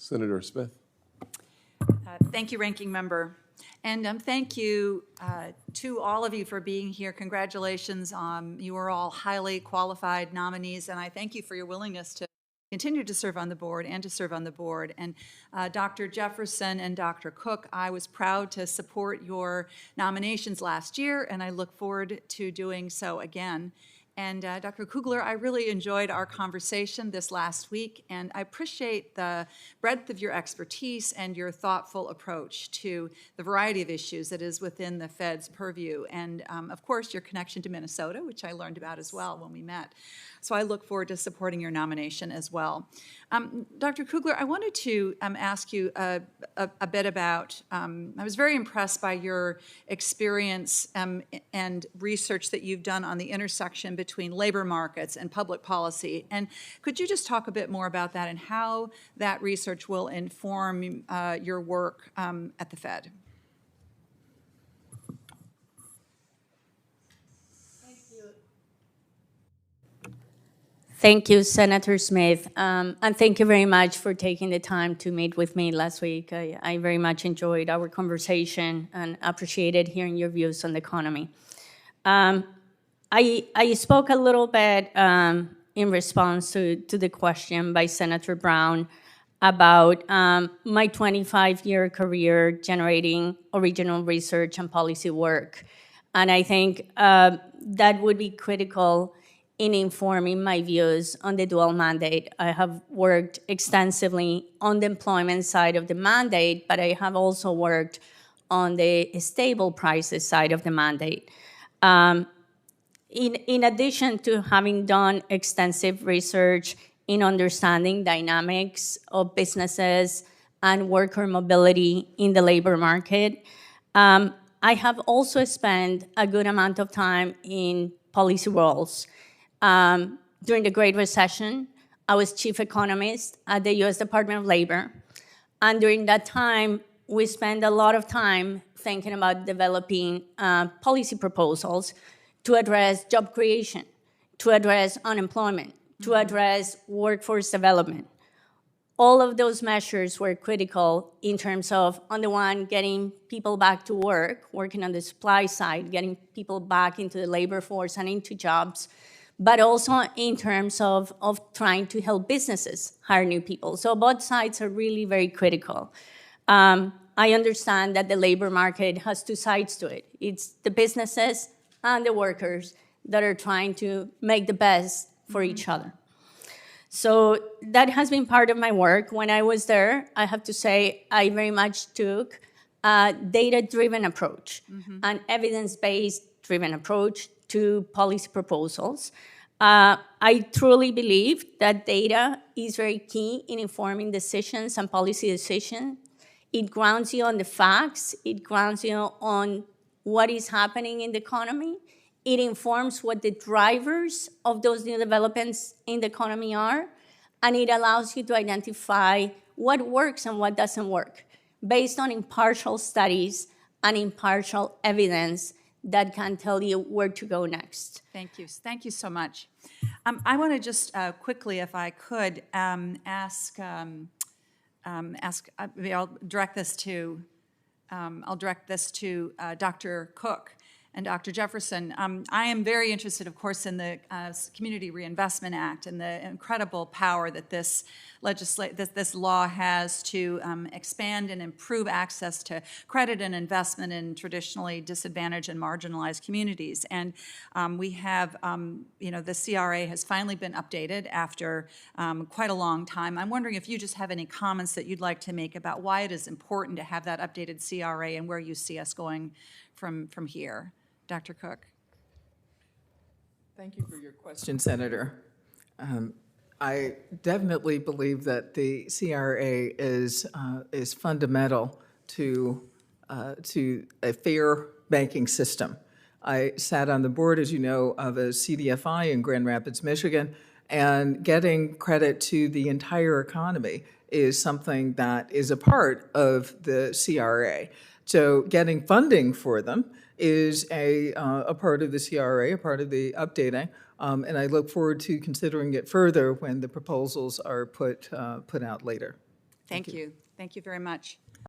Senator Smith. Thank you, Ranking Member. And thank you to all of you for being here. Congratulations. You are all highly qualified nominees, and I thank you for your willingness to continue to serve on the board and to serve on the board. And Dr. Jefferson and Dr. Cook, I was proud to support your nominations last year, and I look forward to doing so again. And Dr. Kugler, I really enjoyed our conversation this last week, and I appreciate the breadth of your expertise and your thoughtful approach to the variety of issues that is within the Fed's purview, and of course your connection to Minnesota, which I learned about as well when we met. So I look forward to supporting your nomination as well. Dr. Kugler, I wanted to ask you a bit about, I was very impressed by your experience and research that you've done on the intersection between labor markets and public policy. And could you just talk a bit more about that and how that research will inform your work at the Fed? Thank you, Senator Smith, and thank you very much for taking the time to meet with me last week. I very much enjoyed our conversation and appreciated hearing your views on the economy. I spoke a little bit in response to the question by Senator Brown about my 25-year career generating original research and policy work. And I think that would be critical in informing my views on the dual mandate. I have worked extensively on the employment side of the mandate, but I have also worked on the stable prices side of the mandate. In addition to having done extensive research in understanding dynamics of businesses and worker mobility in the labor market, I have also spent a good amount of time in policy roles. During the Great Recession, I was chief economist at the U.S. Department of Labor. And during that time, we spent a lot of time thinking about developing policy proposals to address job creation, to address unemployment, to address workforce development. All of those measures were critical in terms of, on the one, getting people back to work, working on the supply side, getting people back into the labor force and into jobs, but also in terms of trying to help businesses hire new people. So both sides are really very critical. I understand that the labor market has two sides to it. It's the businesses and the workers that are trying to make the best for each other. So that has been part of my work. When I was there, I have to say I very much took a data-driven approach, an evidence-based driven approach to policy proposals. I truly believe that data is very key in informing decisions and policy decisions. It grounds you on the facts. It grounds you on what is happening in the economy. It informs what the drivers of those new developments in the economy are, and it allows you to identify what works and what doesn't work based on impartial studies and impartial evidence that can tell you where to go next. Thank you. Thank you so much. I want to just quickly, if I could, ask. I'll direct this to Dr. Cook and Dr. Jefferson. I am very interested, of course, in the Community Reinvestment Act and the incredible power that this law has to expand and improve access to credit and investment in traditionally disadvantaged and marginalized communities. And we have, the CRA has finally been updated after quite a long time. I'm wondering if you just have any comments that you'd like to make about why it is important to have that updated CRA and where you see us going from here. Dr. Cook. Thank you for your question, Senator. I definitely believe that the CRA is fundamental to a fair banking system. I sat on the board, as you know, of a CDFI in Grand Rapids, Michigan, and getting credit to the entire economy is something that is a part of the CRA. So getting funding for them is a part of the CRA, a part of the updating, and I look forward to considering it further when the proposals are put out later. Thank you. Thank you very much.